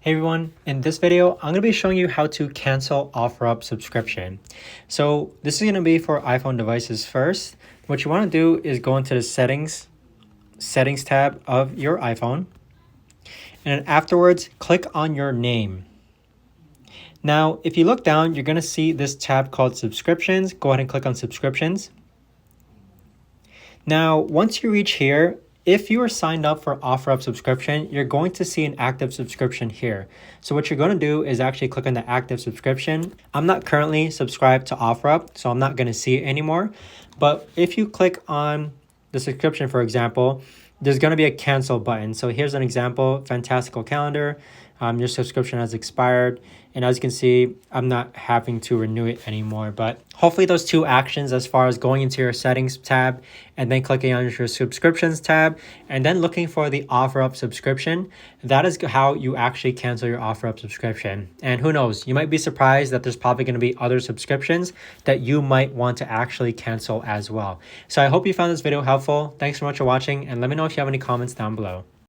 Hey everyone, in this video, I'm going to be showing you how to cancel Offerup subscription. So this is going to be for iPhone devices first. What you want to do is go into the settings tab of your iPhone. And then afterwards, click on your name. Now, if you look down, you're going to see this tab called subscriptions. Go ahead and click on subscriptions. Now, once you reach here, if you are signed up for Offerup subscription, you're going to see an active subscription here. So what you're going to do is actually click on the active subscription. I'm not currently subscribed to Offerup, so I'm not going to see it anymore. But if you click on the subscription, for example, there's going to be a cancel button. So here's an example, fantastical calendar. Your subscription has expired. And as you can see, I'm not having to renew it anymore. But hopefully those two actions as far as going into your settings tab and then clicking on your subscriptions tab and then looking for the Offerup subscription, that is how you actually cancel your Offerup subscription. And who knows, you might be surprised that there's probably going to be other subscriptions that you might want to actually cancel as well. So I hope you found this video helpful. Thanks so much for watching and let me know if you have any comments down below.